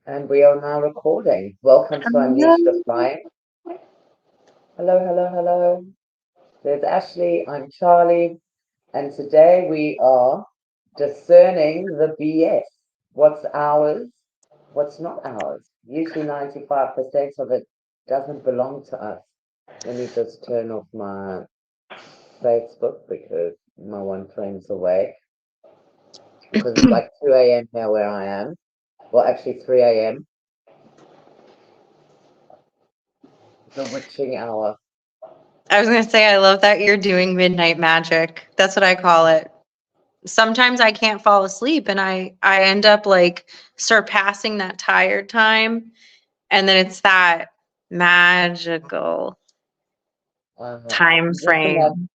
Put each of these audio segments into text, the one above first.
And we are now recording. Welcome to Unleashed Hello. Defiance. Hello, hello, hello. There's Ashley, I'm Charlie, and today we are discerning the BS. What's ours, what's not ours. Usually 95% of it doesn't belong to us. Let me just turn off my Facebook because my one friend's awake. Because it's like 2 a.m. here where I am. Well, actually 3 a.m. The witching hour. I was gonna say I love that you're doing midnight magic. That's what I call it. Sometimes I can't fall asleep and I end up like surpassing that tired time, and then it's that magical time Listen, that frame.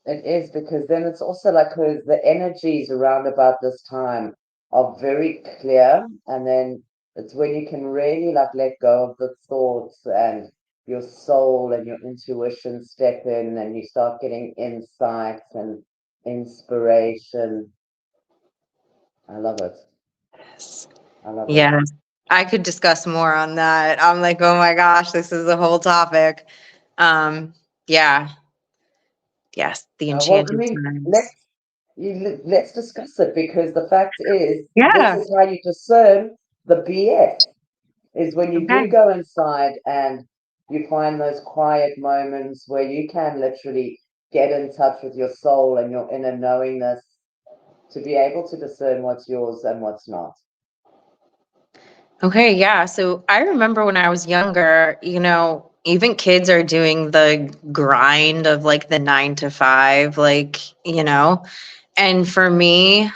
it is because then it's also like 'cause the energies around about this time are very clear, and then it's when you can really like let go of the thoughts and your soul and your intuition step in, and you start getting insights and inspiration. I love it. I love it. Yes. I could discuss more on that. I'm like, oh my gosh, this is a whole topic. Um, yeah, yes, the Well, I enchanted mean, times. let's discuss it because the fact is, this Yeah. is how you discern the BS. Is when you Okay. do go inside and you find those quiet moments where you can literally get in touch with your soul and your inner knowingness to be able to discern what's yours and what's not. Okay, yeah. So I remember when I was younger, even kids are doing the grind of like the 9 to 5, and for me,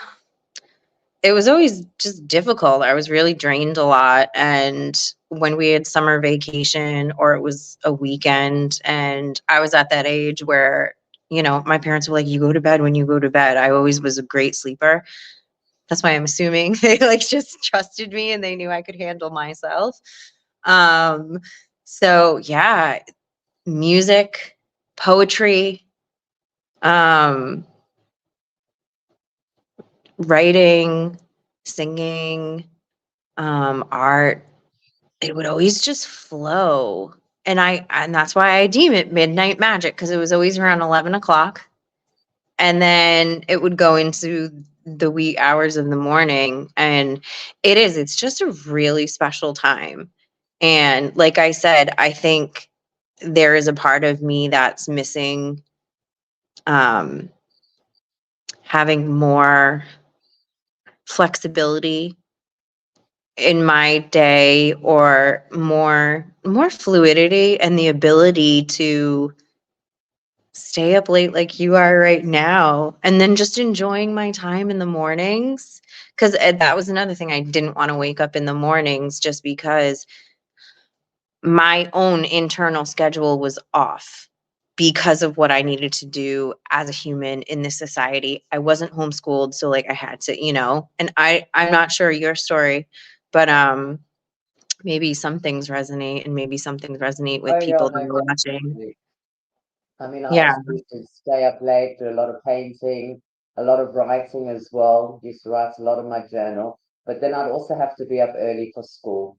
it was always just difficult. I was really drained a lot. And when we had summer vacation or it was a weekend, and I was at that age where, my parents were like, you go to bed when you go to bed. I always was a great sleeper. That's why I'm assuming they like just trusted me and they knew I could handle myself. Um, so yeah, music, poetry, um, writing, singing, art, it would always just flow. And that's why I deem it midnight magic, because it was always around 11 o'clock. And then it would go into the wee hours of the morning. And it's just a really special time. And like I said, I think there is a part of me that's missing, um, having more flexibility in my day, or more fluidity and the ability to stay up late like you are right now, and then just enjoying my time in the mornings, because that was another thing. I didn't want to wake up in the mornings just because my own internal schedule was off because of what I needed to do as a human in this society. I wasn't homeschooled, so like I had to, and I'm not sure your story, but maybe some things resonate and maybe some things resonate with Oh yeah, people that no, are watching. definitely. I mean, I Yeah. also used to stay up late, do a lot of painting, a lot of writing as well. Used to write a lot of my journal, but then I'd also have to be up early for school.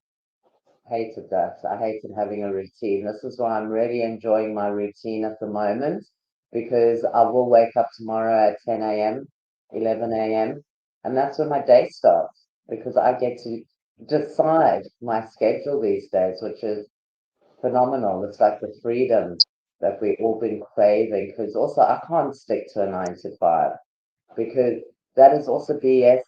Hated that. I hated having a routine. This is why I'm really enjoying my routine at the moment because I will wake up tomorrow at 10 a.m., 11 a.m., and that's when my day starts because I get to decide my schedule these days, which is phenomenal. It's like the freedom that we've all been craving because also I can't stick to a 9 to 5 because that is also BS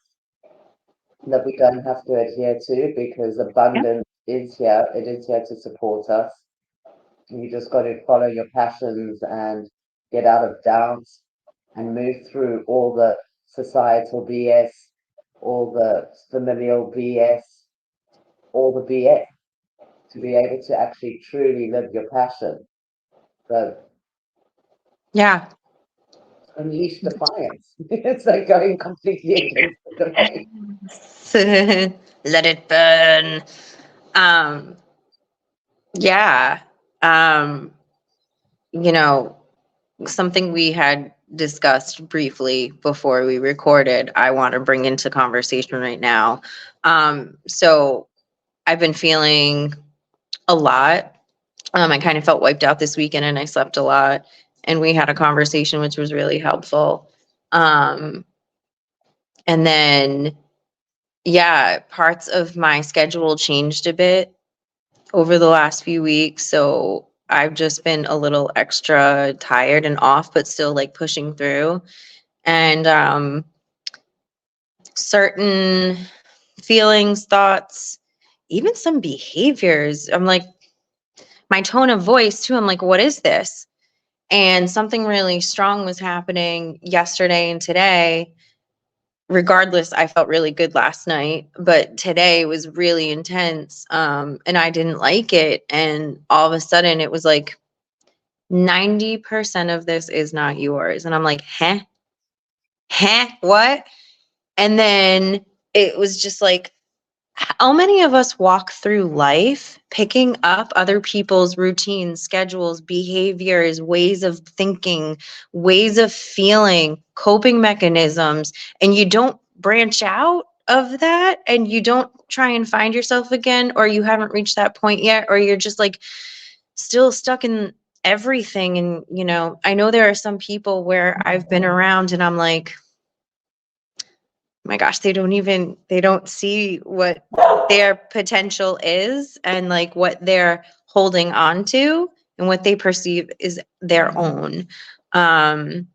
that we don't have to adhere to because abundance is here. It is here to support us. You just got to follow your passions and get out of doubt and move through all the societal BS, all the familial BS, all the BS to be able to actually truly live your passion. So Yeah. unleash defiance. It's like going completely against the grain. Let it burn. Um, yeah. Um, you know, Something we had discussed briefly before we recorded, I want to bring into conversation right now. So I've been feeling a lot. I kind of felt wiped out this weekend and I slept a lot. And we had a conversation, which was really helpful. And then, yeah, parts of my schedule changed a bit over the last few weeks. So I've just been a little extra tired and off, but still like pushing through. And certain feelings, thoughts, even some behaviors. I'm like, my tone of voice too. I'm like, what is this? And something really strong was happening yesterday and today. Regardless, I felt really good last night, but today was really intense. And I didn't like it. And all of a sudden it was like 90% of this is not yours. And I'm like, huh? Huh? What? And then it was just like, how many of us walk through life picking up other people's routines, schedules, behaviors, ways of thinking, ways of feeling, coping mechanisms, and you don't branch out of that and you don't try and find yourself again, or you haven't reached that point yet, or you're just like still stuck in everything. And, I know there are some people where I've been around and I'm like, my gosh, they don't see what their potential is and like what they're holding on to and what they perceive is their own. And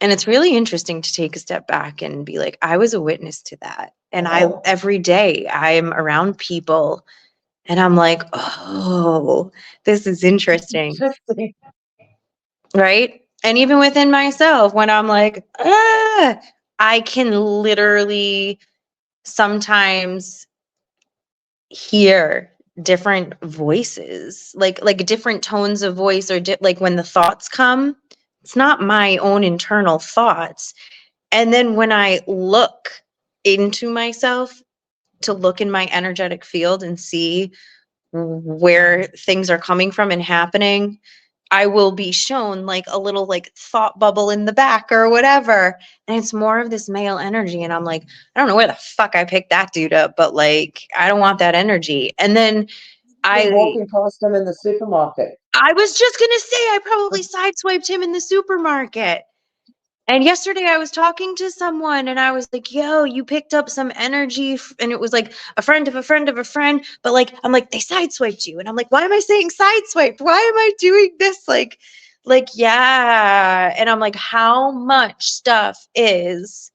it's really interesting to take a step back and be like, I was a witness to that. And every day I'm around people and I'm like, oh, this is interesting. Interesting. Right. And even within myself, when I'm like, I can literally sometimes hear different voices, like different tones of voice, or like when the thoughts come, it's not my own internal thoughts. And then when I look into myself to look in my energetic field and see where things are coming from and happening, I will be shown like a little like thought bubble in the back or whatever. And it's more of this male energy. And I'm like, I don't know where the fuck I picked that dude up, but like, I don't want that energy. And then Been I walking past them in the supermarket. I was just gonna say I probably sideswiped him in the supermarket. And yesterday I was talking to someone and I was like, yo, you picked up some energy. And it was like a friend of a friend of a friend. But like, I'm like, they sideswiped you. And I'm like, why am I saying sideswiped? Why am I doing this? Yeah. And I'm like, how much stuff is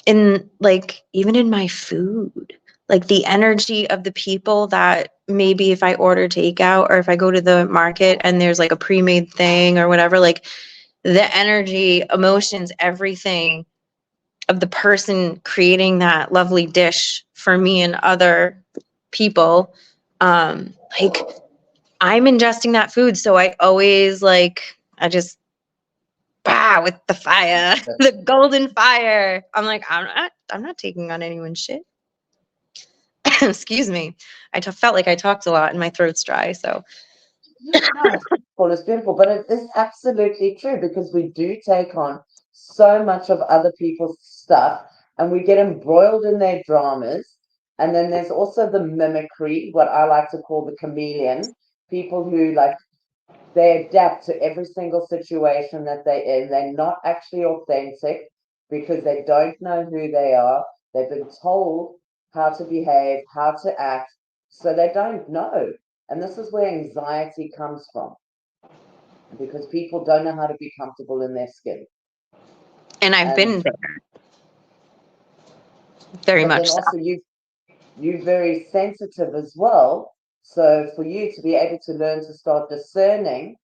in like, even in my food, like the energy of the people that maybe if I order takeout or if I go to the market and there's like a pre-made thing or whatever, like, the energy, emotions, everything of the person creating that lovely dish for me and other people. Like I'm ingesting that food. So I always I just with the fire, the golden fire. I'm like, I'm not taking on anyone's shit. Excuse me. Felt like I talked a lot and my throat's dry. So No, it's beautiful, but it is absolutely true because we do take on so much of other people's stuff and we get embroiled in their dramas. And then there's also the mimicry, what I like to call the chameleon, people who they adapt to every single situation that they're in. They're not actually authentic because they don't know who they are. They've been told how to behave, how to act, so they don't know. And this is where anxiety comes from because people don't know how to be comfortable in their skin. and I've And been there very but then much so. also you're very sensitive as well. So for you to be able to learn to start discerning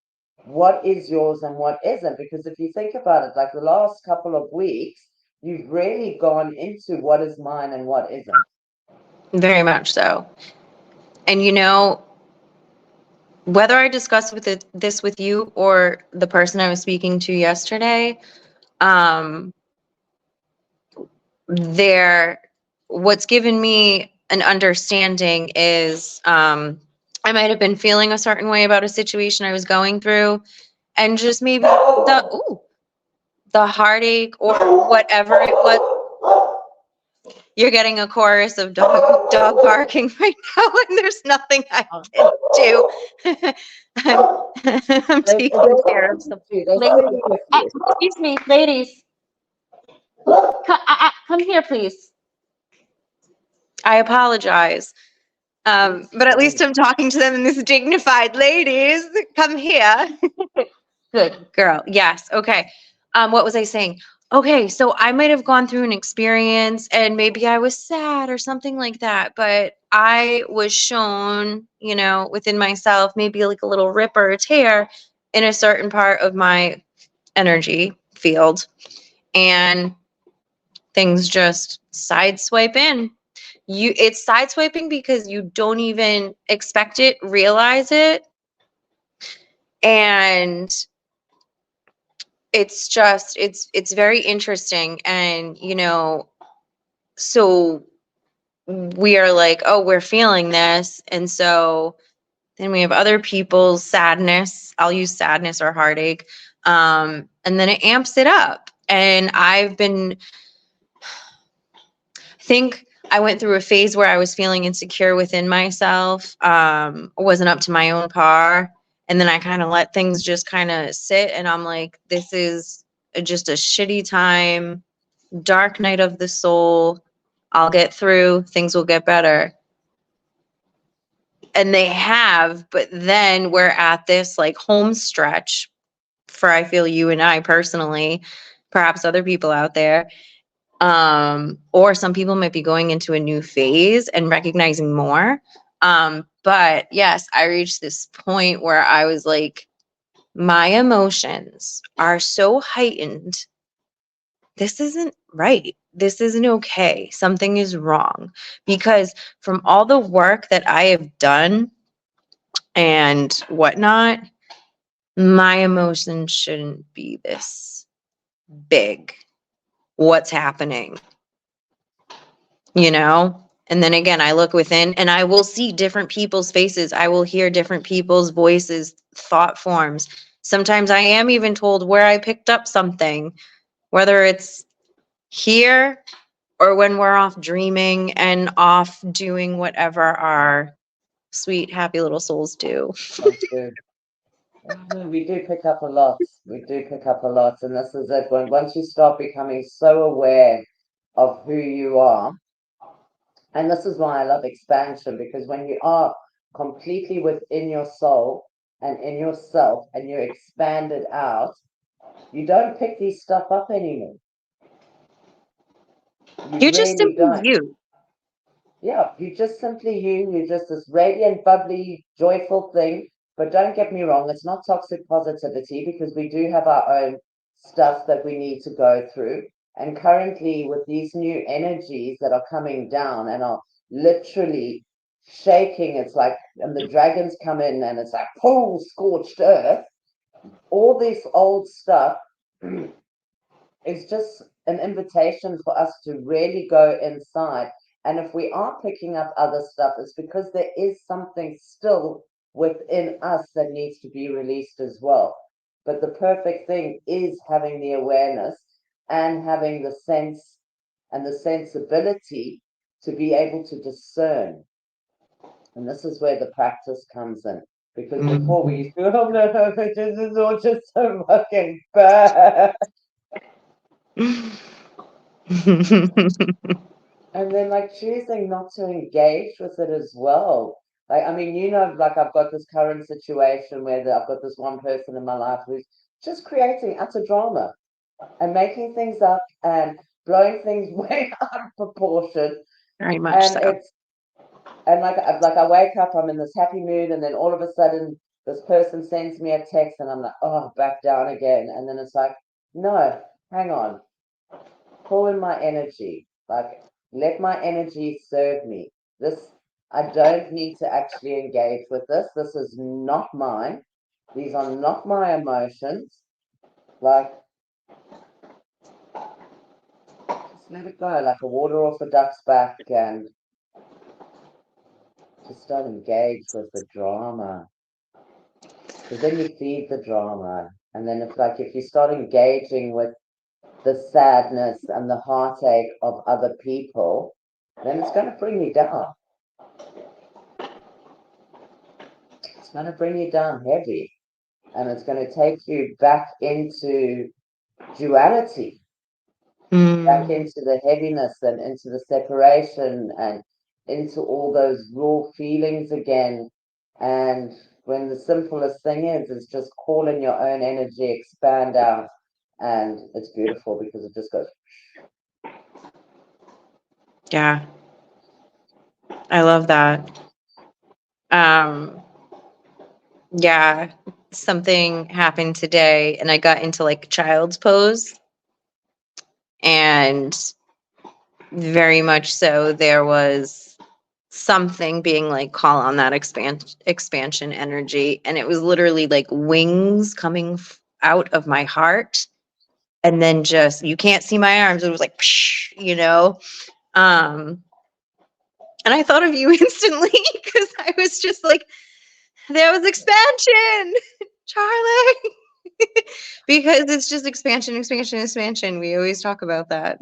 what is yours and what isn't, because if you think about it, like the last couple of weeks, you've really gone into what is mine and what isn't. Very much so. And whether I discuss this with you or the person I was speaking to yesterday, um, there, what's given me an understanding is I might have been feeling a certain way about a situation I was going through, and just maybe the heartache or whatever it was. You're getting a chorus of dog barking right now, and there's nothing I can do. I'm They taking care of some. they're Ladies, sitting with you. excuse me, ladies. Come here, please. I apologize. But at least I'm talking to them in this dignified, ladies, come here. Good girl. Yes. Okay. What was I saying? Okay, so I might have gone through an experience and maybe I was sad or something like that, but I was shown, within myself, maybe like a little rip or a tear in a certain part of my energy field. And things just sideswipe in. It's sideswiping because you don't even expect it, realize it, and it's very interesting. And so we are like, oh, we're feeling this, and so then we have other people's sadness. I'll use sadness or heartache, and then it amps it up. And think I went through a phase where I was feeling insecure within myself, wasn't up to my own par. And then I kind of let things just kind of sit. And I'm like, this is just a shitty time, dark night of the soul. I'll get through, things will get better. And they have, but then we're at this like home stretch for, I feel, you and I personally, perhaps other people out there. Or some people might be going into a new phase and recognizing more. But yes, I reached this point where I was like, my emotions are so heightened. This isn't right. This isn't okay. Something is wrong. Because from all the work that I have done and whatnot, my emotions shouldn't be this big. What's happening? And then again, I look within and I will see different people's faces. I will hear different people's voices, thought forms. Sometimes I am even told where I picked up something, whether it's here or when we're off dreaming and off doing whatever our sweet, happy little souls do. They do. We do pick up a lot. We do pick up a lot. And this is it. Once you start becoming so aware of who you are, and this is why I love expansion, because when you are completely within your soul and in yourself and you expand it out, you don't pick these stuff up anymore. You You're just really simply don't. you. Yeah, you're just simply you. You're just this radiant, bubbly, joyful thing. But don't get me wrong, it's not toxic positivity, because we do have our own stuff that we need to go through. And currently, with these new energies that are coming down and are literally shaking, it's like, and the dragons come in and it's like, oh, scorched earth. All this old stuff is just an invitation for us to really go inside. And if we are picking up other stuff, it's because there is something still within us that needs to be released as well. But the perfect thing is having the awareness and having the sense and the sensibility to be able to discern. And this is where the practice comes in. Because before we used to, oh no, this is all just so fucking bad. And then like choosing not to engage with it as well. Like, I mean, like I've got this current situation where I've got this one person in my life who's just creating utter drama and making things up and blowing things way out of proportion. Very much And so. it's and like I wake up, I'm in this happy mood, and then all of a sudden this person sends me a text and I'm like, oh, back down again. And then it's like, no, hang on, pull in my energy. Like, let my energy serve me. This, I don't need to actually engage with this. This is not mine. These are not my emotions. Like, just let it go, like a water off a duck's back, and just don't engage with the drama. Because then you feed the drama. And then it's like if you start engaging with the sadness and the heartache of other people, then it's going to bring you down. It's going to bring you down heavy, and it's going to take you back into duality, back Mm, into the heaviness and into the separation and into all those raw feelings again. And when the simplest thing is just call in your own energy, expand out, and it's beautiful because it just goes. yeah, I love that. Um, yeah, something happened today and I got into like child's pose, and very much so there was something being like call on that expansion energy, and it was literally like wings coming out of my heart, and then just you can't see my arms, it was like um and I thought of you instantly because I was just like, there was expansion, Charlie. Because it's just expansion, expansion, expansion. We always talk about that.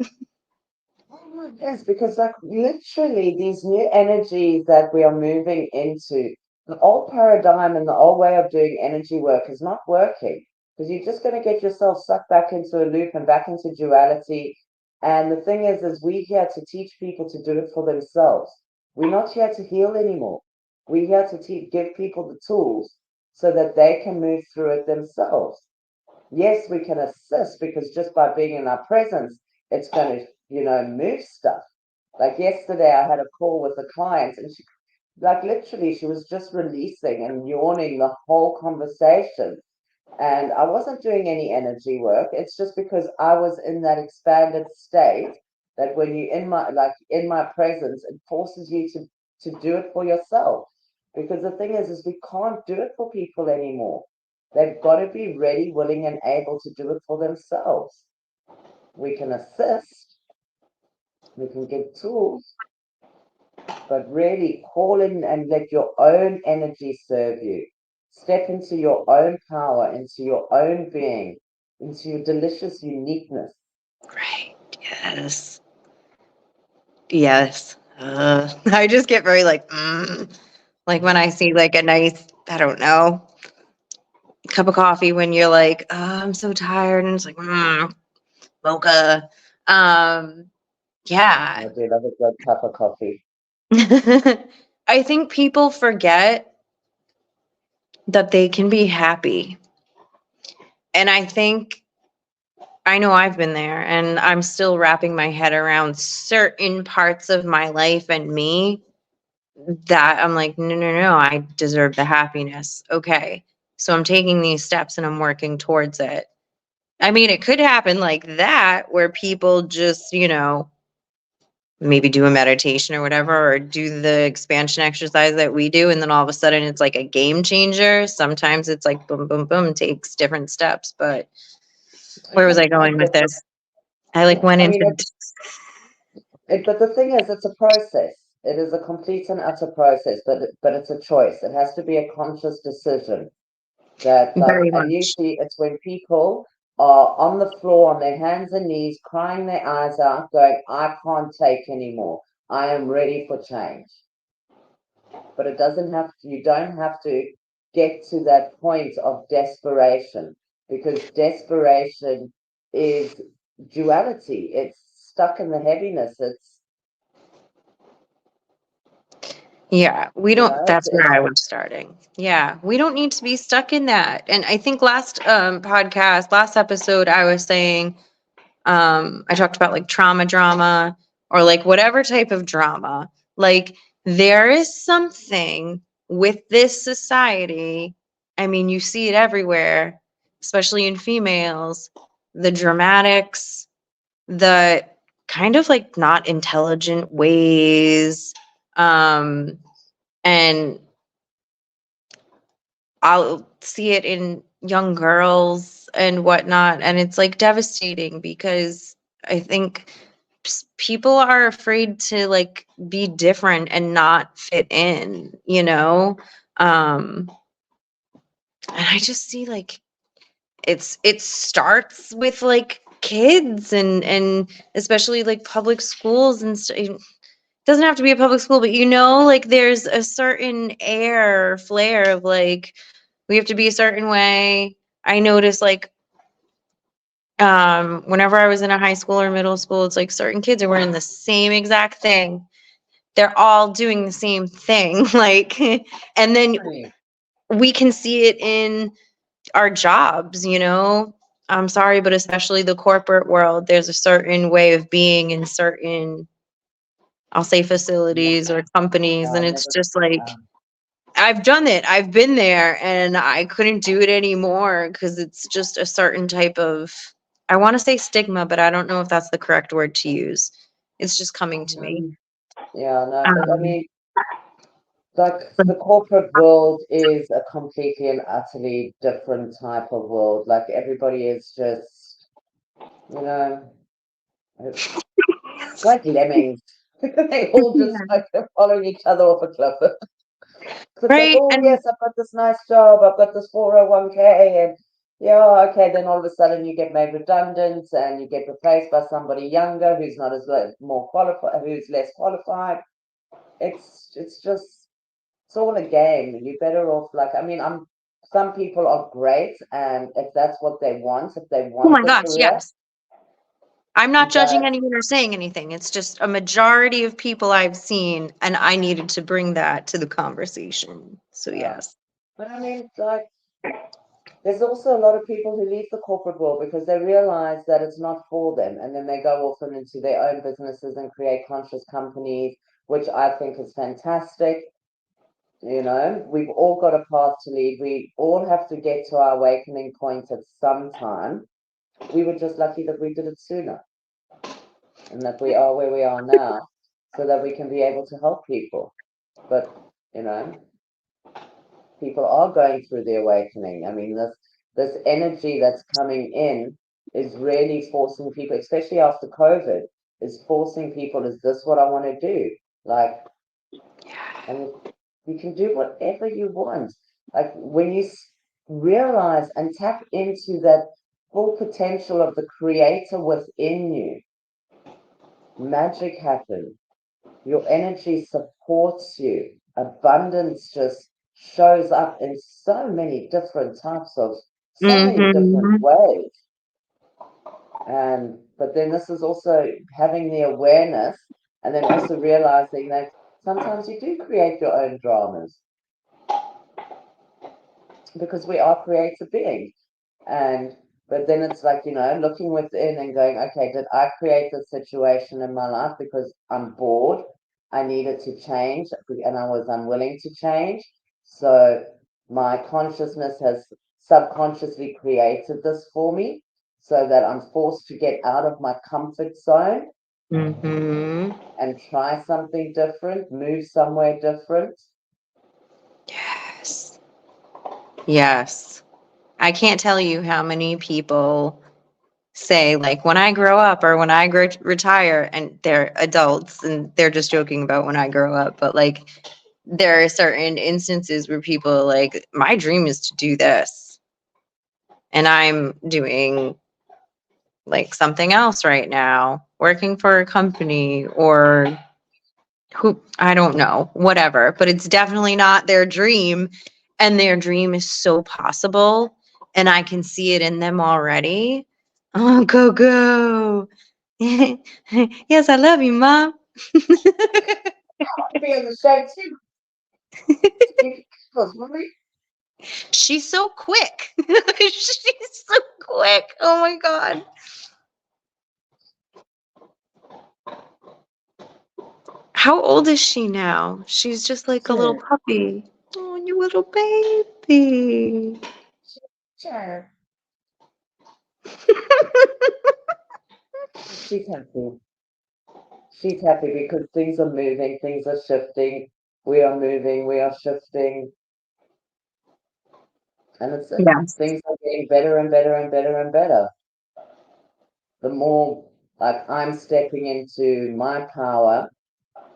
Yes, because like literally these new energies that we are moving into, the old paradigm and the old way of doing energy work is not working because you're just going to get yourself sucked back into a loop and back into duality. And the thing is we're here to teach people to do it for themselves. We're not here to heal anymore. We're here to give people the tools so that they can move through it themselves. Yes, we can assist because just by being in our presence, it's going to, move stuff. Like yesterday, I had a call with a client, and she, like, literally, she was just releasing and yawning the whole conversation. And I wasn't doing any energy work. It's just because I was in that expanded state that when you in my presence, it forces you to do it for yourself. Because the thing is we can't do it for people anymore. They've got to be ready, willing, and able to do it for themselves. We can assist, we can give tools, but really call in and let your own energy serve you. Step into your own power, into your own being, into your delicious uniqueness. Right. Yes. Yes. I just get very like when I see like a nice, I don't know, cup of coffee when you're like, oh, I'm so tired, and it's like, mocha. Yeah. I do love a good cup of coffee. I think people forget that they can be happy. And I think I know I've been there, and I'm still wrapping my head around certain parts of my life and me that I'm like, no, no, no, I deserve the happiness. Okay. So I'm taking these steps and I'm working towards it. I mean, it could happen like that where people just, maybe do a meditation or whatever, or do the expansion exercise that we do. And then all of a sudden it's like a game changer. Sometimes it's like boom, boom, boom, takes different steps. But where was I going with this? I like went I mean, into, but the thing is, it's a process. It is a complete and utter process, but it's a choice. It has to be a conscious decision. That like, very and much. usually it's when people are on the floor on their hands and knees crying their eyes out going, I can't take anymore, I am ready for change. But it doesn't have to, you don't have to get to that point of desperation, because desperation is duality. It's stuck in the heaviness. It's, Yeah, we you don't, know that's where it's I was starting. Yeah, we don't need to be stuck in that. And I think last episode, I was saying, I talked about like trauma drama or like whatever type of drama. Like there is something with this society. I mean, you see it everywhere, especially in females, the dramatics, the kind of like not intelligent ways. Um, and I'll see it in young girls and whatnot, and it's like devastating because I think people are afraid to like be different and not fit in, um and I just see like it starts with like kids and especially like public schools and doesn't have to be a public school, but you know, like there's a certain air, flair of like we have to be a certain way. I notice like whenever I was in a high school or middle school, it's like certain kids are wearing the same exact thing. They're all doing the same thing. Like and then Right. we can see it in our jobs, you know. I'm sorry, but especially the corporate world, there's a certain way of being in certain, I'll say, Yeah, facilities or companies. And I'll it's never. just like, Um, I've done it. I've been there and I couldn't do it anymore because it's just a certain type of, I want to say stigma, but I don't know if that's the correct word to use. It's just coming to me. yeah, no, but I Um, mean, like the corporate world is a completely and utterly different type of world. Like everybody is just, you know, it's like lemmings. They all just like they're following each other off a cliff. It's like, right. oh And yes, I've got this nice job, I've got this 401k, and yeah, okay, then all of a sudden you get made redundant and you get replaced by somebody younger who's not as more qualified, who's less qualified. It's just it's all a game. You're better off like I mean, I'm some people are great, and if that's what they want, if they oh want my the gosh, career, yes. I'm not judging but anyone or saying anything. It's just a majority of people I've seen, and I needed to bring that to the conversation. So, yeah, yes. but I mean, like there's also a lot of people who leave the corporate world because they realize that it's not for them, and then they go off and into their own businesses and create conscious companies, which I think is fantastic. You know, we've all got a path to lead. We all have to get to our awakening point at some time. We were just lucky that we did it sooner and that we are where we are now so that we can be able to help people. But, you know, people are going through the awakening. I mean, this energy that's coming in is really forcing people, especially after COVID, is forcing people, is this what I want to do? Like, and you can do whatever you want. Like when you realize and tap into that full potential of the creator within you, magic happens. Your energy supports you. Abundance just shows up in so many different types of, so many different Mm-hmm. ways. And but then this is also having the awareness and then also realizing that sometimes you do create your own dramas because we are creative beings. And but then it's like, looking within and going, okay, did I create this situation in my life because I'm bored? I needed to change and I was unwilling to change. So my consciousness has subconsciously created this for me so that I'm forced to get out of my comfort zone Mm-hmm. and try something different, move somewhere different. Yes. Yes. I can't tell you how many people say, like, when I grow up or when I retire, and they're adults and they're just joking about when I grow up, but like, there are certain instances where people are like, my dream is to do this. And I'm doing like something else right now, working for a company or who, I don't know, whatever, but it's definitely not their dream. And their dream is so possible. And I can see it in them already. Oh, go, go. Yes, I love you, Mom. Be on the show too. She's so quick. She's so quick. Oh my God. How old is she now? She's just like a little Sure, puppy. Oh, you little baby. sure. She's happy. She's happy because things are moving, things are shifting. We are moving, we are shifting, and Yes. things are getting better and better and better and better. The more like I'm stepping into my power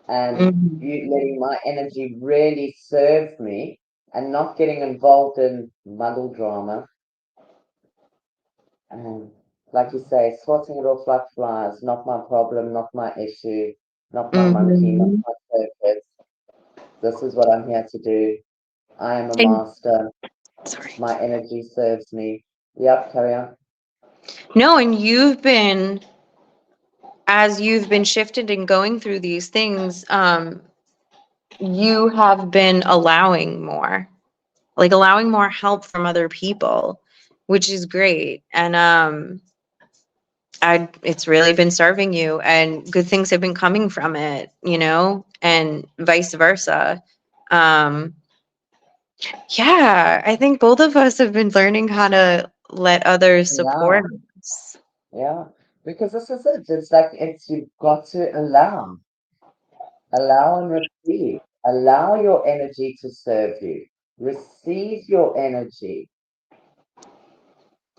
and Mhm. you letting my energy really serve me and not getting involved in muddle drama and like you say, swatting it off like flies, not my problem, not my issue. not my monkey, not Mhm. my circus. This is what I'm here to do. I am a And master. sorry. My energy serves me. Yep, carry on. No, and you've been, as you've been shifted and going through these things, you have been allowing more, like allowing more help from other people, which is great. And it's really been serving you, and good things have been coming from it, and vice versa. Um, yeah, I think both of us have been learning how to let others Yeah, support us. yeah. Because this is it. It's like you've got to allow and receive. Allow your energy to serve you. Receive your energy.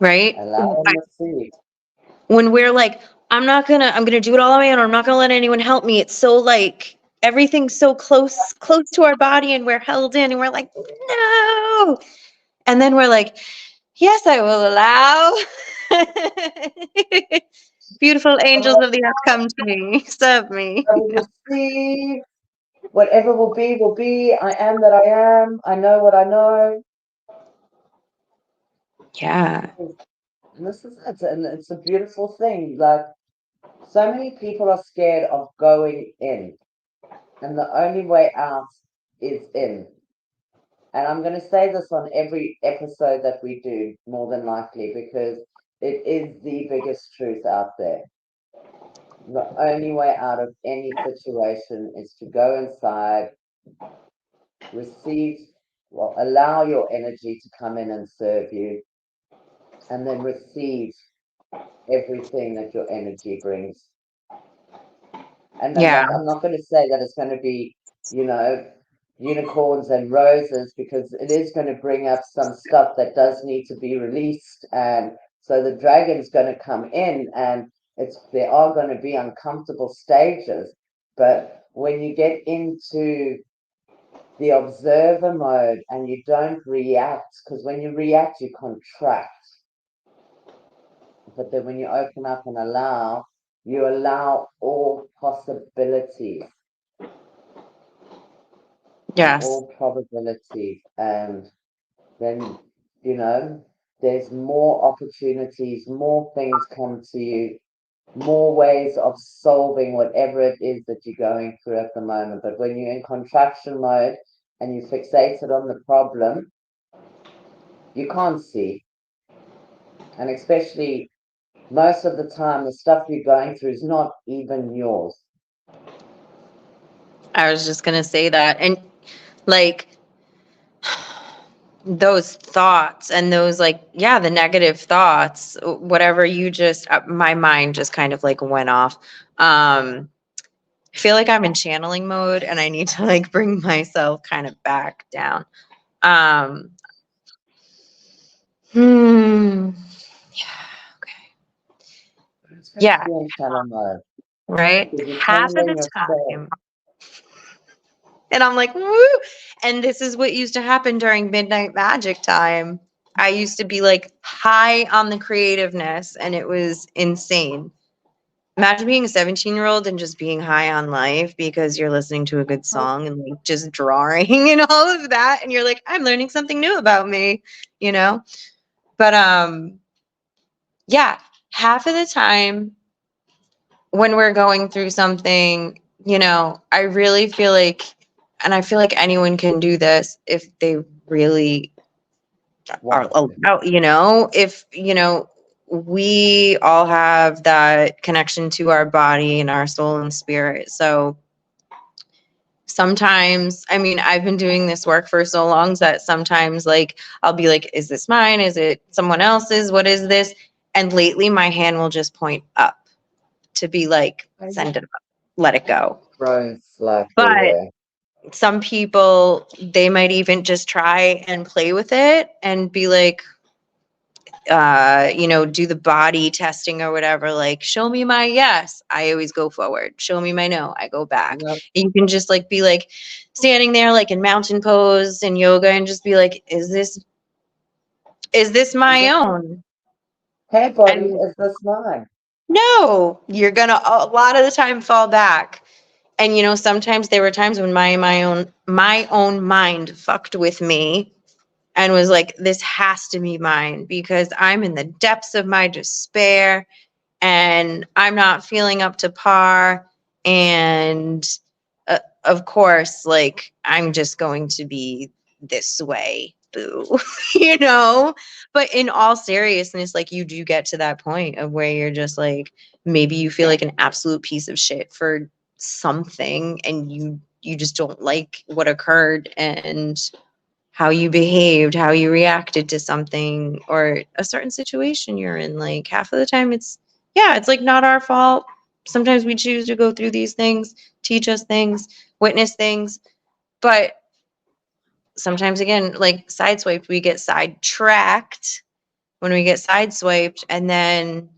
Right? Allow and receive. When we're like, I'm gonna do it all on my own, or I'm not gonna let anyone help me. It's so like everything's so close to our body, and we're held in, and we're like, no. And then we're like, yes, I will allow. Beautiful angels of the earth, come to me, serve me. I will receive. Whatever will be, will be. I am that I am. I know what I know. Yeah. And this is it. And it's a beautiful thing. Like, so many people are scared of going in, and the only way out is in. And I'm going to say this on every episode that we do, more than likely, because it is the biggest truth out there. The only way out of any situation is to go inside, receive, well, allow your energy to come in and serve you, and then receive everything that your energy brings. And Yeah. like, I'm not going to say that it's going to be, you know, unicorns and roses, because it is going to bring up some stuff that does need to be released. And so the dragon's going to come in, and there are going to be uncomfortable stages. But when you get into the observer mode and you don't react, because when you react, you contract. But then when you open up and allow, you allow all possibilities and Yes. all probabilities. And then, you know, there's more opportunities, more things come to you, more ways of solving whatever it is that you're going through at the moment. But when you're in contraction mode and you're fixated on the problem, you can't see. And especially most of the time, the stuff you're going through is not even yours. I was just gonna say that. And like those thoughts and those like, yeah, the negative thoughts, whatever you just my mind just kind of like went off. I feel like I'm in channeling mode and I need to like bring myself kind of back down. Um hmm yeah, okay. It's good to Yeah, be in channel mode right? because you're Half of channeling the yourself. time. And I'm like, woo! And this is what used to happen during midnight magic time. I used to be like high on the creativeness and it was insane. Imagine being a 17-year-old and just being high on life because you're listening to a good song and like just drawing and all of that. And you're like, I'm learning something new about me, you know? But yeah, half of the time when we're going through something, I really feel like, and I feel like anyone can do this if they really are Want to. allowed, if, we all have that connection to our body and our soul and spirit. So sometimes, I mean, I've been doing this work for so long that sometimes like I'll be like, is this mine? Is it someone else's? What is this? And lately my hand will just point up to be like, send it up, let it go. Drones fly But everywhere. some people, they might even just try and play with it and be like, do the body testing or whatever, like, show me my yes. I always go forward. Show me my no. I go back. Yep. You can just like be like standing there like in mountain pose and yoga and just be like, is this Is my this own? hey body? And Is this mine? no, you're gonna a lot of the time fall back. And you know, sometimes there were times when my own mind fucked with me and was like, this has to be mine because I'm in the depths of my despair and I'm not feeling up to par. And of course, like, I'm just going to be this way, boo, you know? But in all seriousness, like, you do get to that point of where you're just like, maybe you feel like an absolute piece of shit for something and you just don't like what occurred and how you behaved, how you reacted to something or a certain situation you're in. Like half of the time yeah, it's like not our fault. Sometimes we choose to go through these things, teach us things, witness things, but sometimes again, like sideswiped, we get sidetracked when we get sideswiped and then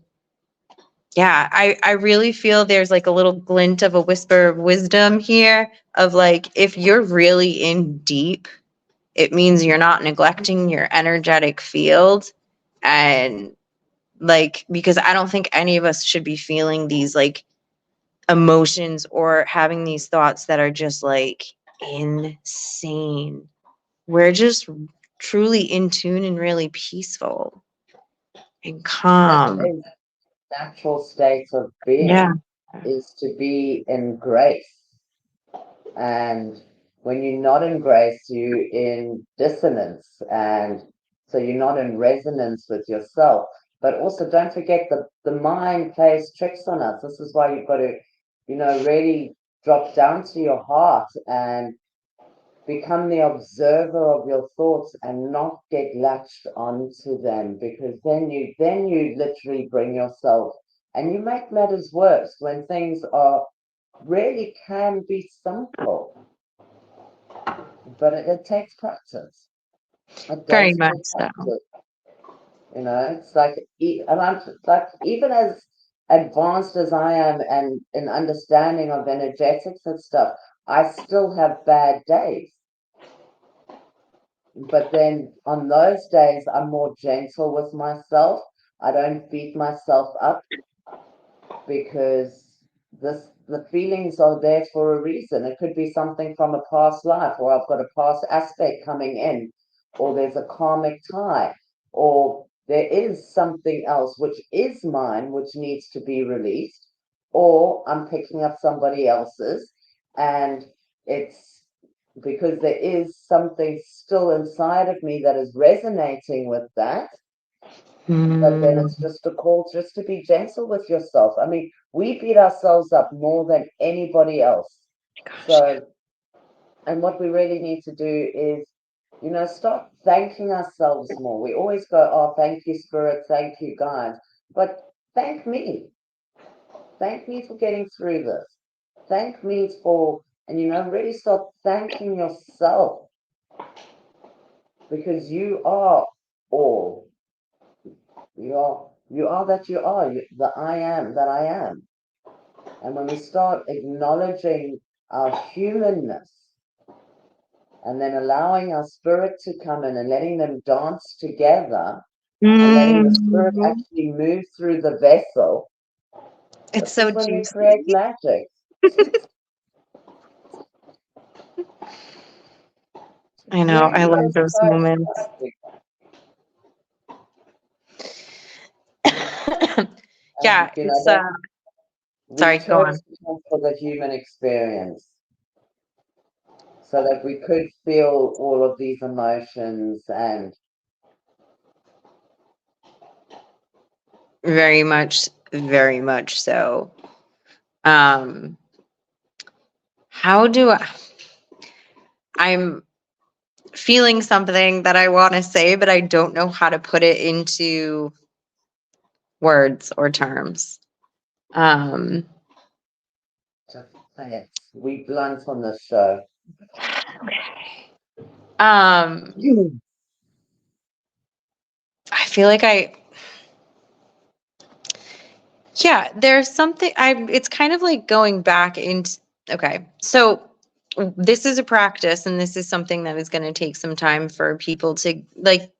yeah, I really feel there's like a little glint of a whisper of wisdom here of like if you're really in deep, it means you're not neglecting your energetic field. And like, because I don't think any of us should be feeling these like emotions or having these thoughts that are just like insane. We're just truly in tune and really peaceful and That calm. is natural state of Yeah. being, is to be in grace. And when you're not in grace, you're in dissonance. And so you're not in resonance with yourself. But also don't forget the mind plays tricks on us. This is why you've got to, really drop down to your heart and become the observer of your thoughts and not get latched onto them, because then you literally bring yourself, and you make matters worse when things are really can be simple, but it takes practice. It Very does much take so. practice. It's like, and I'm like, even as advanced as I am and in understanding of energetics and stuff, I still have bad days. But then on those days, I'm more gentle with myself. I don't beat myself up, because the feelings are there for a reason. It could be something from a past life, or I've got a past aspect coming in, or there's a karmic tie, or there is something else which is mine, which needs to be released, or I'm picking up somebody else's, and it's because there is something still inside of me that is resonating with that. But then Mm, it's just a call just to be gentle with yourself. I mean, we beat ourselves up more than anybody else. gosh, yeah. So, and what we really need to do is, start thanking ourselves more. We always go, oh, thank you, Spirit, thank you, guys. But thank me. Thank me for getting through this. Thank me for, and really start thanking yourself, because you are all. You are that you are, the I am that I am. And when we start acknowledging our humanness and then allowing our spirit to come in and letting them dance together and letting the spirit Mm, actually move through the vessel, it's this so is when we create juicy. magic. I know. I Really love is those quite moments. fantastic. Yeah, And it's that we sorry, go chose on. to come for the human experience so that we could feel all of these emotions. And Very much so. Um, how do I'm feeling something that I want to say, but I don't know how to put it into words or terms. Um, just say it. We blunt on this show. um, I feel like yeah, there's something it's kind of like going back into, okay. So this is a practice and this is something that is going to take some time for people to like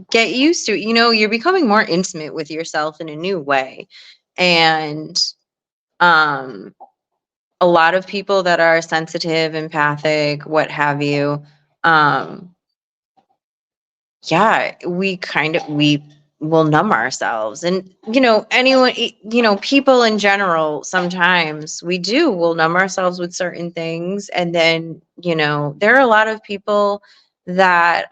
get used to. You know, you're becoming more intimate with yourself in a new way. And um a lot of people that are sensitive, empathic, what have you, um, yeah, we will numb ourselves. And, anyone, people in general, sometimes will numb ourselves with certain things. And then, there are a lot of people that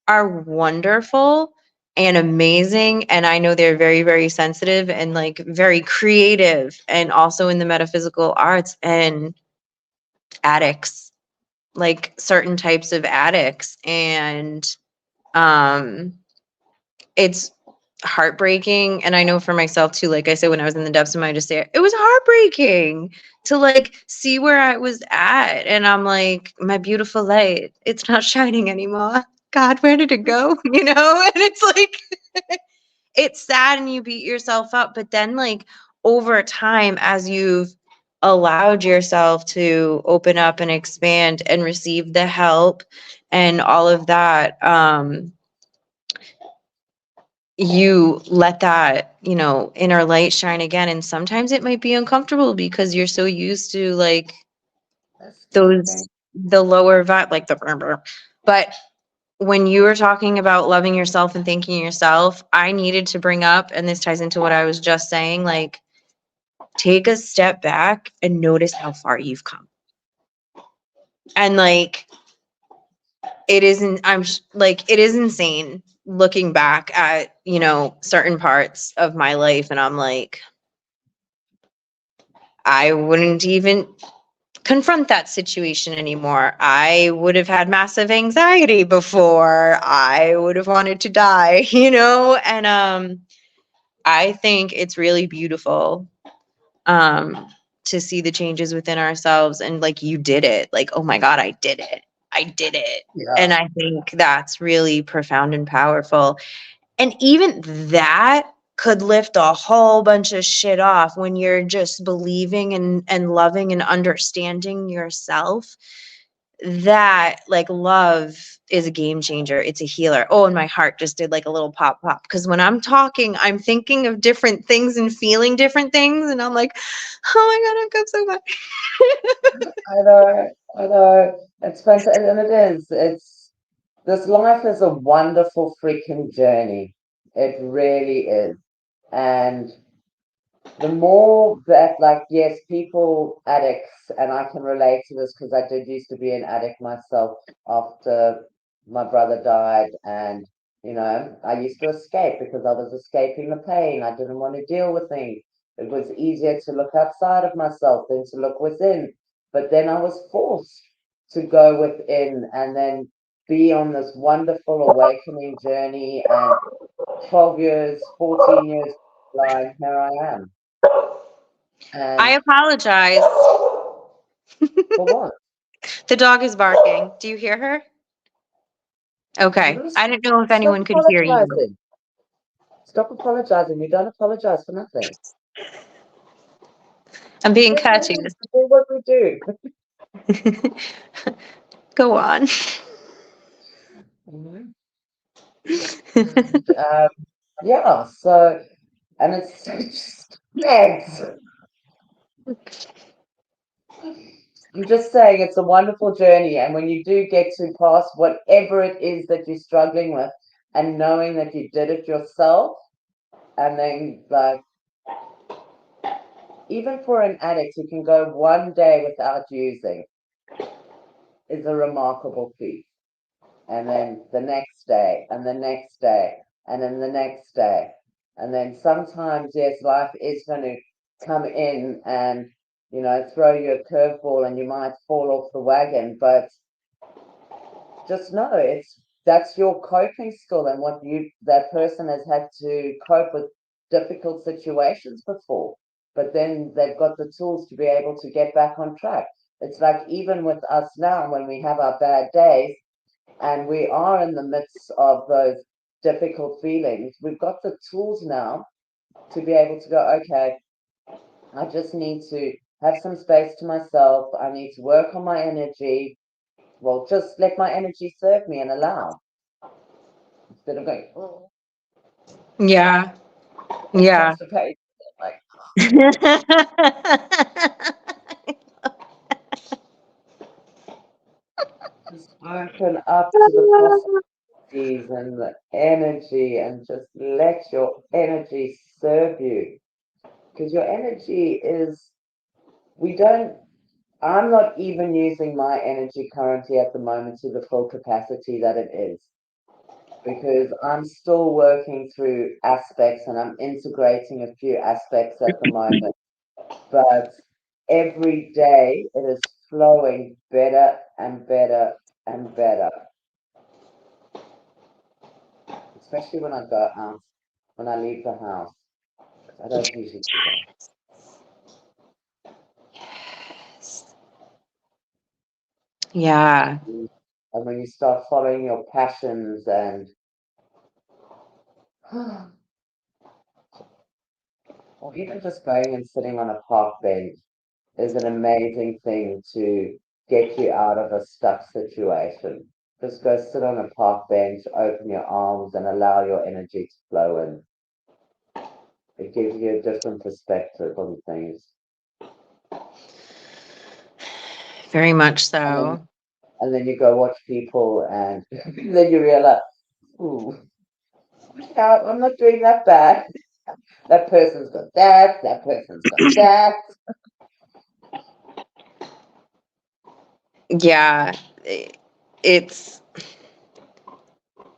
are wonderful and amazing. And I know they're very, very sensitive and like very creative and also in the metaphysical arts, and addicts, like certain types of addicts. And um it's heartbreaking. And I know for myself too, like I said, when I was in the depths of my despair, it was heartbreaking to like see where I was at. And I'm like, my beautiful light, it's not shining anymore. God, where did it go? And it's like, it's sad and you beat yourself up. But then, like, over time, as you've allowed yourself to open up and expand and receive the help and all of that, you let that, inner light shine again. And sometimes it might be uncomfortable because you're so used to like Okay. the lower vibe, like the burr, burr. But when you were talking about loving yourself and thanking yourself, I needed to bring up, and this ties into what I was just saying, like, take a step back and notice how far you've come. And like, it isn't, like, it is insane looking back at, certain parts of my life. And I'm like, I wouldn't even confront that situation anymore. I would have had massive anxiety before. I would have wanted to die, And I think it's really beautiful to see the changes within ourselves. And like, you did it. Like, oh my God, I did it. I did it. Yeah. And I think that's really profound and powerful. And even that could lift a whole bunch of shit off when you're just believing and loving and understanding yourself, that like love is a game changer. It's a healer. Oh, and my heart just did like a little pop pop, because when I'm talking, I'm thinking of different things and feeling different things, and I'm like, oh my God, I've got so much. I know. It's fantastic, and it is. This life is a wonderful freaking journey. It really is. And the more that, like, yes, people, addicts, and I can relate to this because I did used to be an addict myself after my brother died. And, I used to escape because I was escaping the pain. I didn't want to deal with things. It was easier to look outside of myself than to look within. But then I was forced to go within and then be on this wonderful awakening journey. And 12 years, 14 years line, here I am. I And apologize. for what? The dog is barking. Do you hear her? You Okay. gotta I didn't know if stop anyone could hear you. apologizing. Stop apologizing. We don't apologize for nothing. I'm We're being just humans. courteous. We do what we do. Go on. Mhm. And yeah, so, and it's just meds. I'm just saying it's a wonderful journey. And when you do get to pass whatever it is that you're struggling with, and knowing that you did it yourself, and then like, even for an addict who can go one day without using is a remarkable feat. And then the next day, and the next day, and then the next day. And then sometimes, yes, life is going to come in and, throw you a curveball and you might fall off the wagon. But just know that's your coping skill, and what that person has had to cope with difficult situations before, but then they've got the tools to be able to get back on track. It's like, even with us now, when we have our bad days and we are in the midst of those difficult feelings, we've got the tools now to be able to go, okay, I just need to have some space to myself. I need to work on my energy. Well, just let my energy serve me and allow, instead of going, oh, Yeah. and Yeah. constipate. Like, Just open up to the possibilities and the energy and just let your energy serve you. Because your energy is, we don't, I'm not even using my energy currently at the moment to the full capacity that it is. Because I'm still working through aspects and I'm integrating a few aspects at the moment. But every day it is flowing better and better and better, especially when I go out, when I leave the house. 'Cause I don't usually do that. Yeah. And when you start following your passions and or even just going and sitting on a park bench is an amazing thing to get you out of a stuck situation. Just go sit on a park bench, open your arms, and allow your energy to flow in. It gives you a different perspective on things. Very much And then, so. and then you go watch people, and then you realize, ooh, yeah, I'm not doing that bad. That person's got that. That person's got that. Yeah. i- It's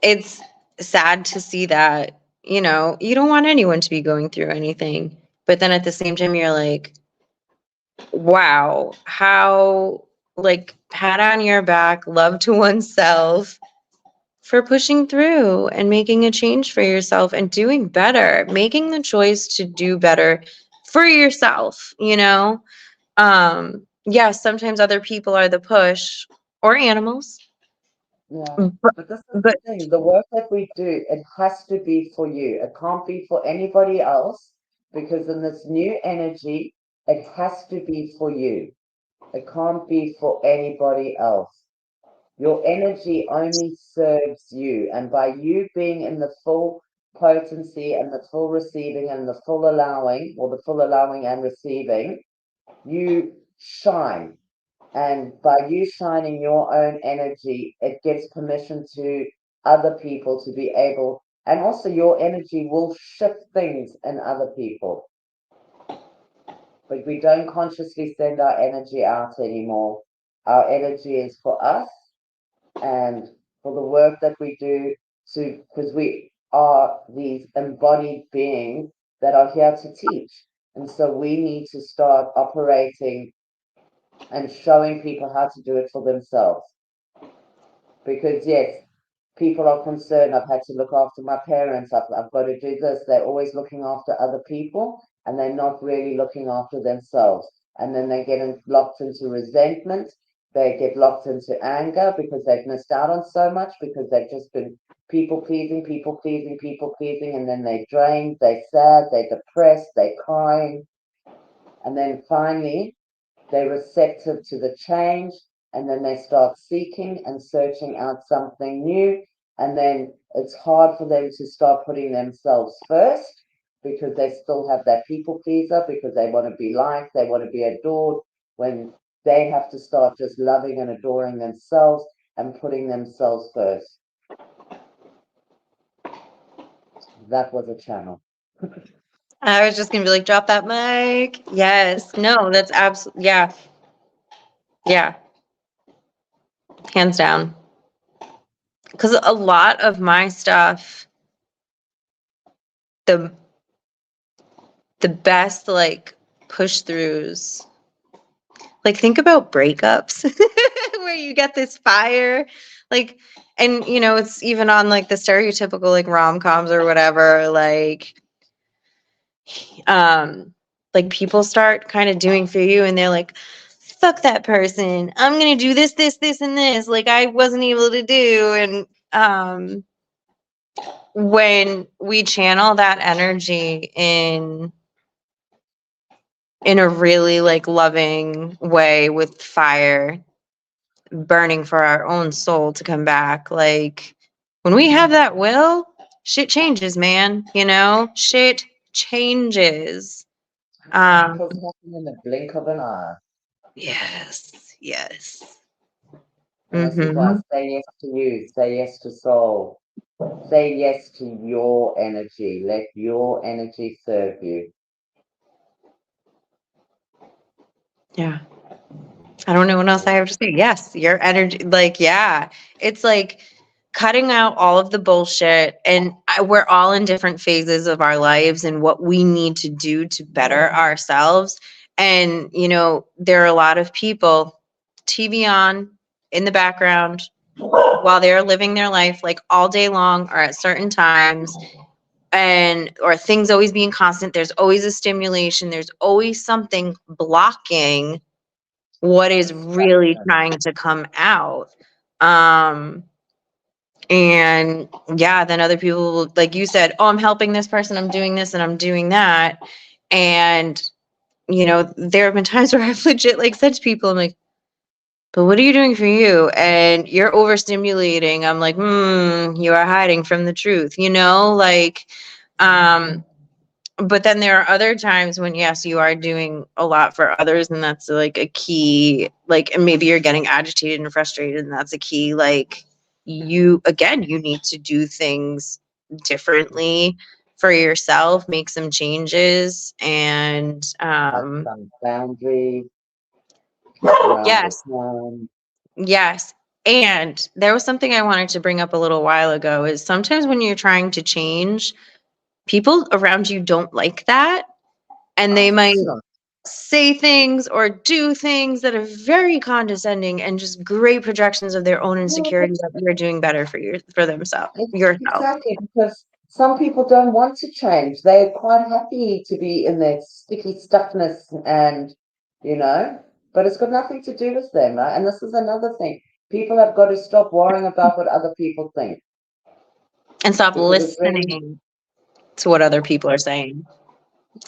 it's sad to see that, you don't want anyone to be going through anything. But then at the same time you're like, wow, how, like, pat on your back, love to oneself for pushing through and making a change for yourself and doing better, making the choice to do better for yourself, yeah, sometimes other people are the push, or animals, Yeah. but, But this is the but thing, the work that we do, it has to be for you. It can't be for anybody else because in this new energy, it has to be for you. It can't be for anybody else. Your energy only serves you. And by you being in the full potency and the full receiving and the full allowing, or the full allowing and receiving, you shine. And by you shining your own energy, it gives permission to other people to be able, and also your energy will shift things in other people. But we don't consciously send our energy out anymore. Our energy is for us and for the work that we do to, because we are these embodied beings that are here to teach. And so we need to start operating and showing people how to do it for themselves. Because yes, people are concerned. I've had to look after my parents. I've got to do this. They're always looking after other people and they're not really looking after themselves. And then they get locked into resentment. They get locked into anger because they've missed out on so much because they've just been people pleasing, people pleasing, people pleasing. And then they're drained, they're sad, they're depressed, they're crying. And then finally, they're receptive to the change and then they start seeking and searching out something new. And then it's hard for them to start putting themselves first because they still have that people pleaser because they want to be liked, they want to be adored when they have to start just loving and adoring themselves and putting themselves first. That was a channel. I was just gonna be like, drop that mic. Yes. No, that's absolutely, yeah. Yeah. Hands down. Because a lot of my stuff, the the best, like, push throughs, like, think about breakups where you get this fire, like, and it's even on, like, the stereotypical, like, rom-coms or whatever, um like, people start kind of doing for you and they're like, fuck that person, I'm gonna do this, this, this, and this, like, I wasn't able to do. And when we channel that energy in a really, like, loving way, with fire burning for our own soul to come back, like, when we have that will, shit changes, man. Shit changes. um Miracles happen in the blink of an eye. yes, yes. And this is why Mm-hmm. say yes to you, say yes to soul, say yes to your energy. Let your energy serve you. Yeah. I don't know what else I have to say. Yes, your energy, like, yeah, it's like cutting out all of the bullshit. And we're all in different phases of our lives and what we need to do to better ourselves. And, there are a lot of people, TV on in the background while they're living their life, like all day long or at certain times. And or things always being constant. There's always a stimulation. There's always something blocking what is really Distraction. trying to come out. Um, and yeah, then other people, like you said, oh, I'm helping this person, I'm doing this and I'm doing that. And, there have been times where I've legit like said to people, I'm like, but what are you doing for you? And you're overstimulating. I'm like, you are hiding from the truth, like, um, but then there are other times when yes you are doing a lot for others, and that's like a key, like, and maybe you're getting agitated and frustrated, and that's a key, like, you need to do things differently for yourself, make some changes, and Have some boundaries around the yes, time. yes. And there was something I wanted to bring up a little while ago, is sometimes when you're trying to change, people around you don't like that, and they Of might course not. say things or do things that are very condescending and just great projections of their own No, insecurity that you're doing better for themselves, yourself. exactly, because some people don't want to change. They're quite happy to be in their sticky stuckness and, you know, but it's got nothing to do with them, right? And this is another thing. People have got to stop worrying about what other people think And stop because it's really, listening to what other people are saying.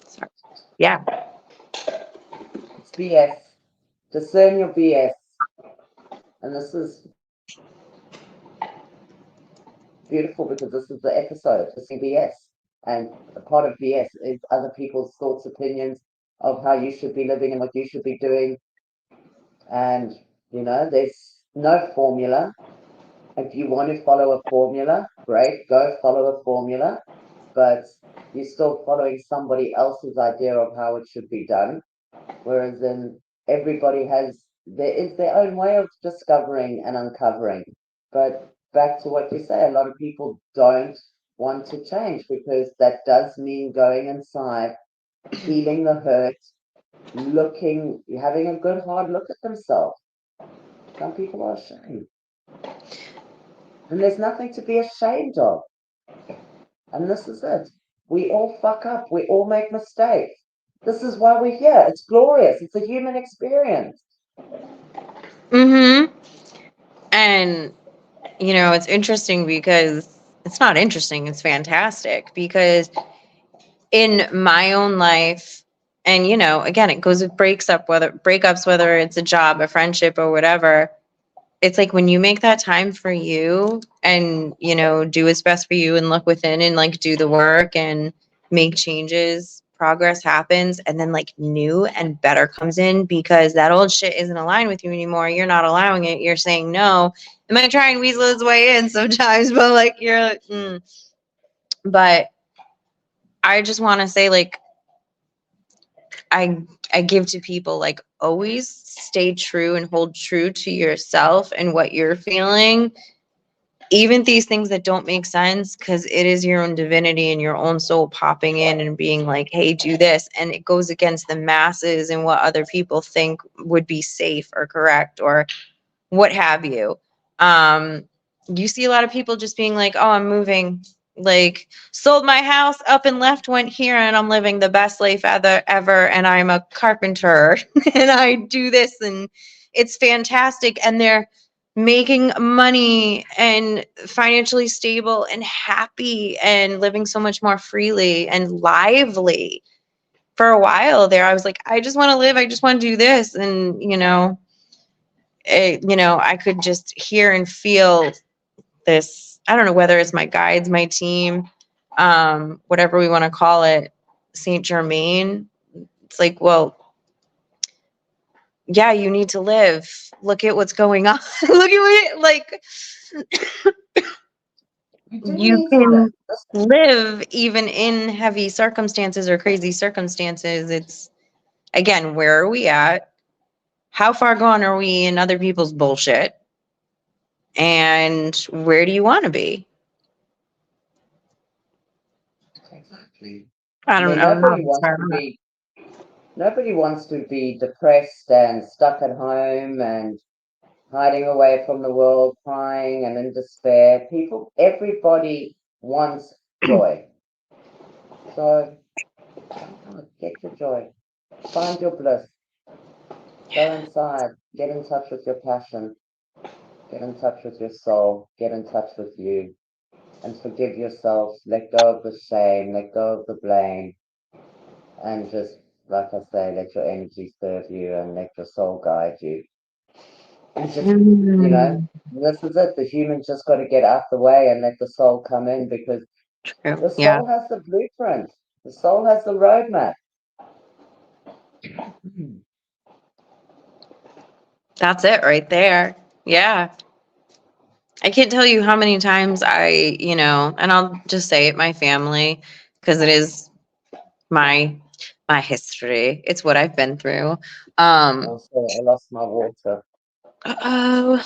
Sorry. Yeah. it's BS. Discern your BS. And this is beautiful because this is the episode, Discerning BS. And a part of BS is other people's thoughts, opinions of how you should be living and what you should be doing. And, there's no formula. If you want to follow a formula, great, go follow a formula. But you're still following somebody else's idea of how it should be done. Whereas then everybody there is their own way of discovering and uncovering. But back to what you say, a lot of people don't want to change because that does mean going inside, healing the hurt, having a good hard look at themselves. Some people are ashamed. And there's nothing to be ashamed of. And this is it. We all fuck up. We all make mistakes. This is why we're here. It's glorious. It's a human experience. Mm-hmm. And it's interesting because it's not interesting, it's fantastic because in my own life, and again, it goes with breakups, whether it's a job, a friendship, or whatever. It's like when you make that time for you and do what's best for you and look within and like do the work and make changes, progress happens, and then like new and better comes in because that old shit isn't aligned with you anymore. You're not allowing it, you're saying no. It might try and weasel its way in sometimes, but like you're like, but I just want to say, like, I I give to people, like, always stay true and hold true to yourself and what you're feeling, even these things that don't make sense, because it is your own divinity and your own soul popping in and being like, hey, do this, and it goes against the masses and what other people think would be safe or correct or what have you. Um, you see a lot of people just being like, oh, I'm moving, like, sold my house up and left, went here, and I'm living the best life ever, and I'm a carpenter and I do this and it's fantastic, and they're making money and financially stable and happy and living so much more freely and lively. For a while there, I was like, I just want to live, I just want to do this, and I could just hear and feel this. I don't know whether it's my guides, my team, whatever we want to call it, Saint Germain. It's like, well, yeah, you need to live. Look at what's going on. Look at what, like, We do you need to live. can live even in heavy circumstances or crazy circumstances. It's, again, where are we at? How far gone are we in other people's bullshit? And where do you want to be? Exactly. I I don't, mean, I don't know. It's hard. nobody wants to be depressed and stuck at home and hiding away from the world, crying and in despair. Everybody wants joy. So come on, get your joy, find your bliss, go inside, get in touch with your passion, get in touch with your soul, get in touch with you, and forgive yourself. Let go of the shame, let go of the blame, and just, like I say, let your energy serve you and let your soul guide you. And just, you know, Mm, this is it. The human's just got to get out the way and let the soul come in because true. the Yeah. soul has the blueprint. The soul has the roadmap. That's it right there. Yeah. I can't tell you how many times and I'll just say it, my family, because it is my my history. It's what I've been through. Also, I lost my water. Oh,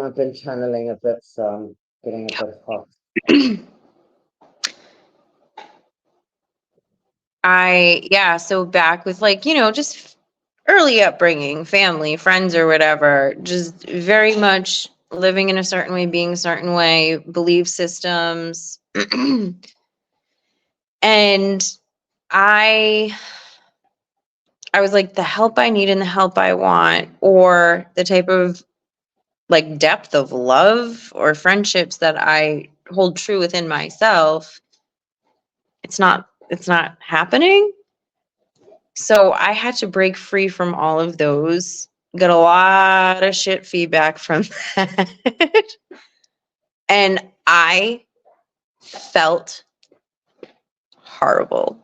I've been channeling a bit, so I'm getting a bit hot. so back with just early upbringing, family, friends or whatever, just very much living in a certain way, being a certain way, belief systems. And I I was like, the help I need and the help I want, or the type of like depth of love or friendships that I hold true within myself, it's not happening. So I had to break free from all of those. Got a lot of shit feedback from that. And I felt horrible,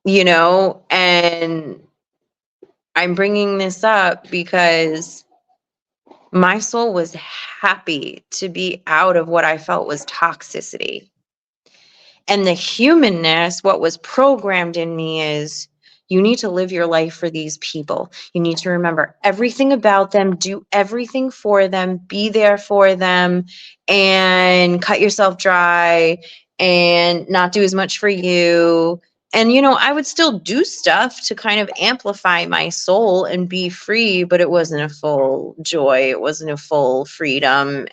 and I'm bringing this up because my soul was happy to be out of what I felt was toxicity. And the humanness, what was programmed in me is you need to live your life for these people. You need to remember everything about them, do everything for them, be there for them, and cut yourself dry and not do as much for you. And, I would still do stuff to kind of amplify my soul and be free, but it wasn't a full joy. It wasn't a full freedom.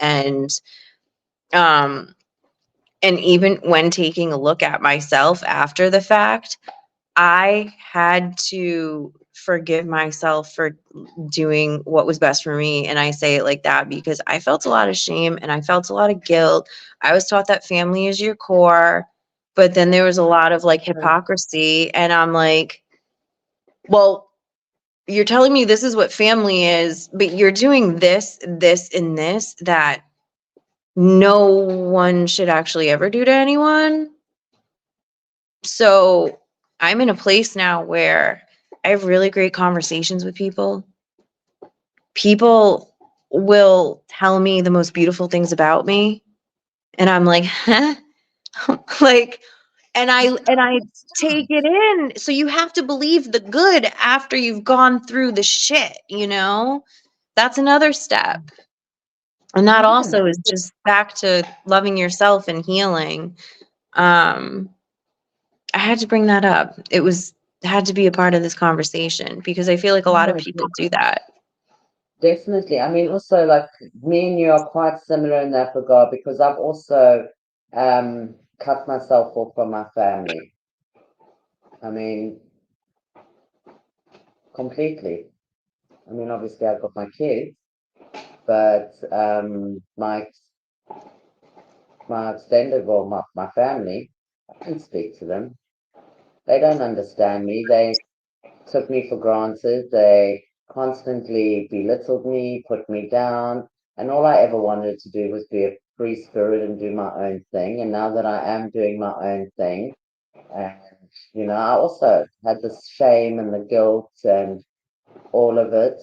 Um, and even when taking a look at myself after the fact, I had to forgive myself for doing what was best for me. And I say it like that because I felt a lot of shame and I felt a lot of guilt. I was taught that family is your core, but then there was a lot of like hypocrisy. And I'm like, well, you're telling me this is what family is, but you're doing this, this, and this that no one should actually ever do to anyone. So I'm in a place now where I have really great conversations with people. People will tell me the most beautiful things about me. And I'm like, huh? Like, and I take it in. So you have to believe the good after you've gone through the shit. That's another step. And that Yeah, also is just back to loving yourself and healing. Um, I had to bring that up. Had to be a part of this conversation because I feel like a lot of no, people do that. definitely. I mean, also, like, me and you are quite similar in that regard because I've also cut myself off from my family. I mean, completely. I mean, obviously, I've got my kids, but my extended, well, my family, I don't speak to them. They don't understand me. They took me for granted. They constantly belittled me, put me down, and all I ever wanted to do was be a free spirit and do my own thing. And now that I am doing my own thing, and You know, I also had the shame and the guilt and all of it,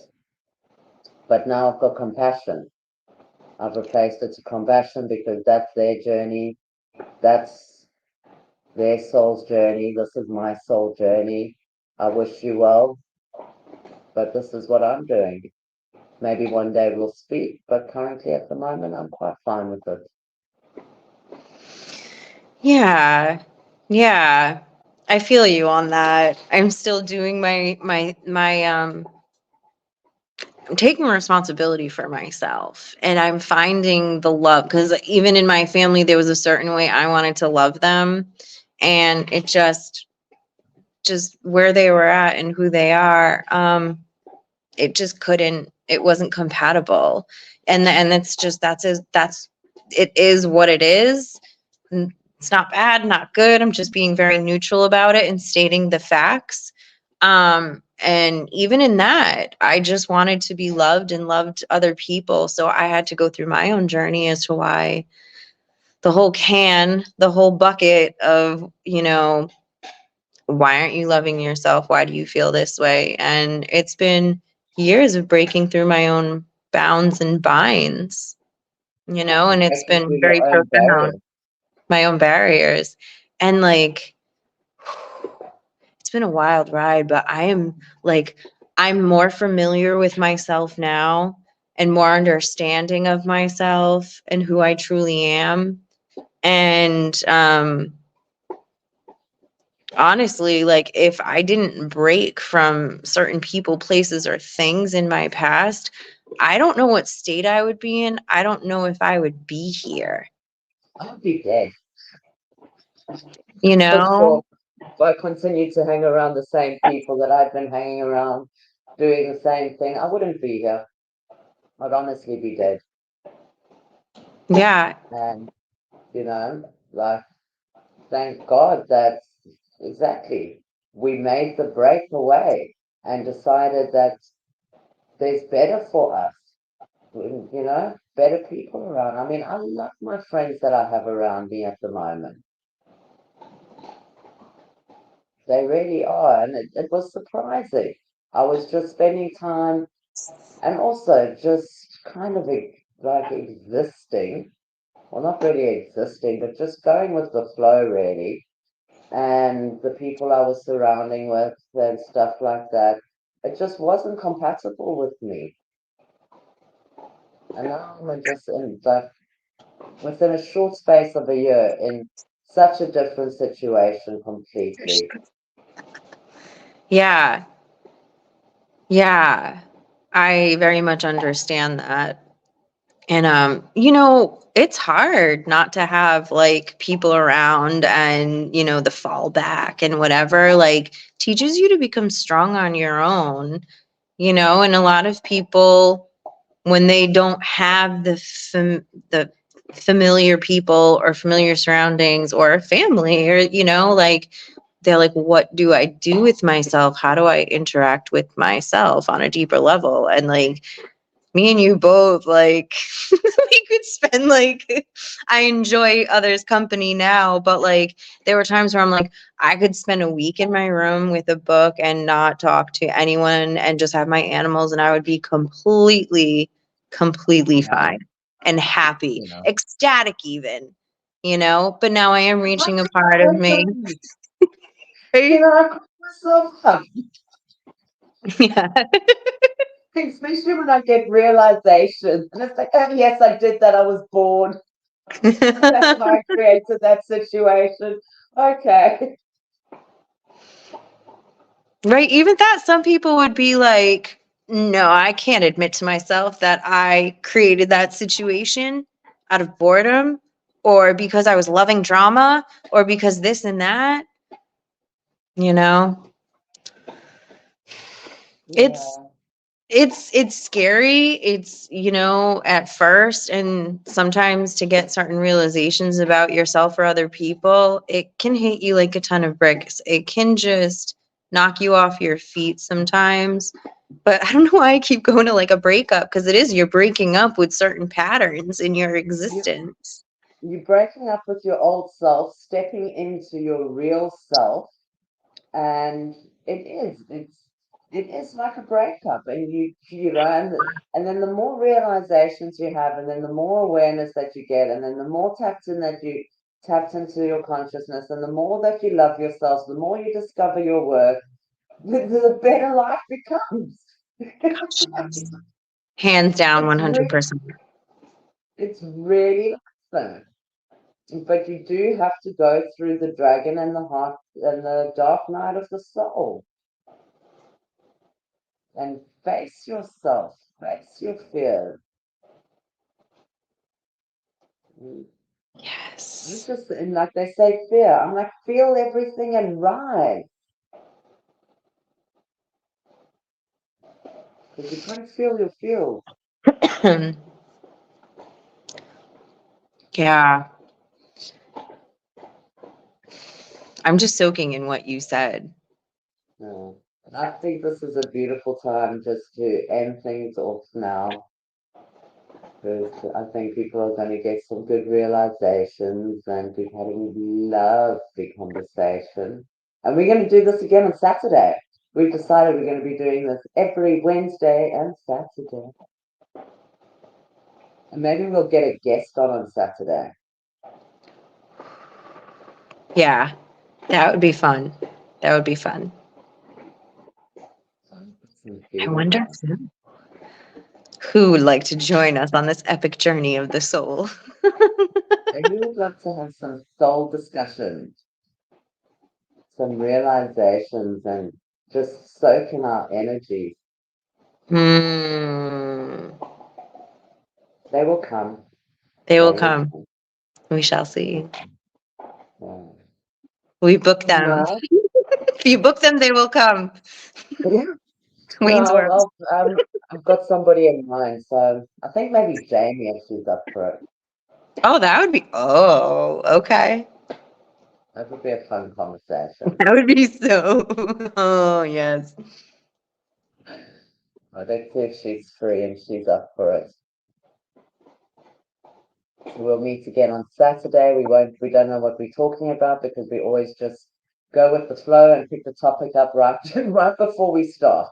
but now I've got compassion. I've replaced it to compassion because that's their journey. That's their soul's journey. This is my soul journey. I wish you well, but this is what I'm doing. Maybe one day we'll speak, but currently at the moment, I'm quite fine with it. Yeah. Yeah. I feel you on that. I'm still doing my I'm taking responsibility for myself, and I'm finding the love, because even in my family there was a certain way I wanted to love them, and it just where they were at and who they are, it just couldn't, it wasn't compatible. And it's just, that's it is what it is. It's not bad, not good. I'm just being very neutral about it and stating the facts. And even in that, I just wanted to be loved and loved other people, so I had to go through my own journey as to why the whole bucket of, why aren't you loving yourself? Why do you feel this way? And it's been years of breaking through my own bounds and binds, and it's Breaking been through very your own profound, barrier. my own barriers. And like, it's been a wild ride, but I'm more familiar with myself now and more understanding of myself and who I truly am. And honestly, like, if I didn't break from certain people, places, or things in my past, I don't know what state I would be in. I don't know if I would be here, I'll be dead you for know? sure. If I continued to hang around the same people that I've been hanging around, doing the same thing, I wouldn't be here. I'd honestly be dead. Yeah. And, like, thank God that exactly we made the breakaway and decided that there's better for us, better people around. I mean, I love my friends that I have around me at the moment. They really are. And it was surprising. I was just spending time and also just kind of like existing. Well, not really existing, but just going with the flow, really. And the people I was surrounding with and stuff like that, it just wasn't compatible with me. And now I'm just in like within a short space of a year in such a different situation completely. Yeah. Yeah. I very much understand that. And it's hard not to have like people around, and the fallback and whatever, like, teaches you to become strong on your own, and a lot of people, when they don't have the familiar people or familiar surroundings or family, or like, they're like, what do I do with myself? How do I interact with myself on a deeper level? And like, me and you both, like, we could spend like, I enjoy others' company now, but like, there were times where I'm like, I could spend a week in my room with a book and not talk to anyone and just have my animals, and I would be completely Yeah, fine and happy, you know. ecstatic even, but now I am I reaching a can part of me. imagine. Right? I caught myself up, Yeah. especially when I get realization. And it's like, oh yes, I did that. I was bored. That's why I created that situation. Okay. Right. Even that, some people would be like, no, I can't admit to myself that I created that situation out of boredom, or because I was loving drama, or because this and that, you know? It's Yeah. it's scary. It's, at first, and sometimes to get certain realizations about yourself or other people, it can hit you like a ton of bricks. It can just knock you off your feet sometimes. But I don't know why I keep going to like a breakup, because it is, you're breaking up with certain patterns in your You existence. you're breaking up with your old self, stepping into your real self, And it is like a breakup, and you know, and then the more realizations you have, and then the more awareness that you get, and then the more tapped into your consciousness, and the more that you love yourself, the more you discover your worth, the better life becomes. Gosh, yes. Hands down, it's really 100%. it's really fun. But you do have to go through the dragon and the heart and the dark night of the soul and face yourself, face your fears. You Yes. just, and like they say, fear. I'm like, feel everything and rise. Because you can't feel your feels. Yeah. I'm just soaking in what you said. Yeah. And I think this is a beautiful time just to end things off now. Because I think people are going to get some good realizations, and we've had a lovely conversation. And we're going to do this again on Saturday. We've decided we're going to be doing this every Wednesday and Saturday. And maybe we'll get a guest on Saturday. Yeah. That would be fun. That would be fun. I wonder who would like to join us on this epic journey of the soul. And we would love to have some soul discussions, some realizations, and just soak in our energy. Hmm. They will come. They will They will come. come. We shall see. Yeah. We book them. Well, If you book them, they will come. yeah. Wayne's No, words. I've got somebody in mind, so I think maybe Jamie if she's up for it. Oh, that would be. Oh, okay. That would be a fun conversation. That would be so. Oh, yes. Let's see if she's free and she's up for it. So we'll meet again on Saturday. We don't know what we're talking about because we always just go with the flow and pick the topic up right right before we start.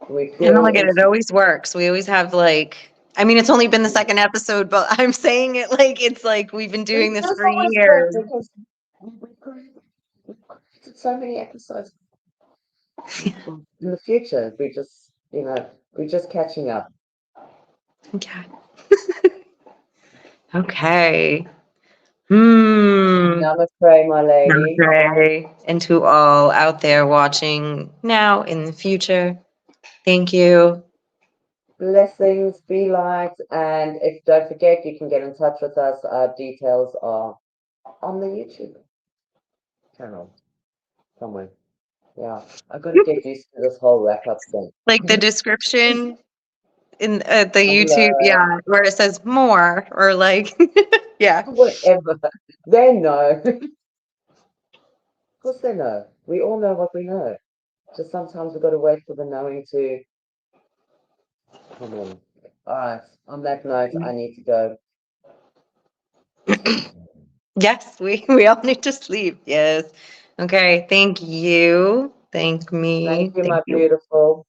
We And feel look at it, into always works. We always have like, I mean, it's only been the second episode, but I'm saying it like it's like we've been doing it this does for always work years. because we've created so many episodes in the future. We just we're just catching up. Okay. Okay. Hmm. Namaste, my lady. Namaste. And to all out there watching now in the future, thank you. Blessings, be light, and if don't forget, you can get in touch with us. Our details are on the YouTube channel somewhere. Yeah, I've got to get used to this whole wrap up thing. Like the description in the YouTube, Hello, yeah, where it says more or like, yeah. whatever. They know. Of course, they know. We all know what we know. Just sometimes we've got to wait for the knowing to come in. All right. On that note, I need to go sleep. Yes, we all need to sleep. Yes. Okay. Thank you. Thank Thank me. you, Thank my you. beautiful.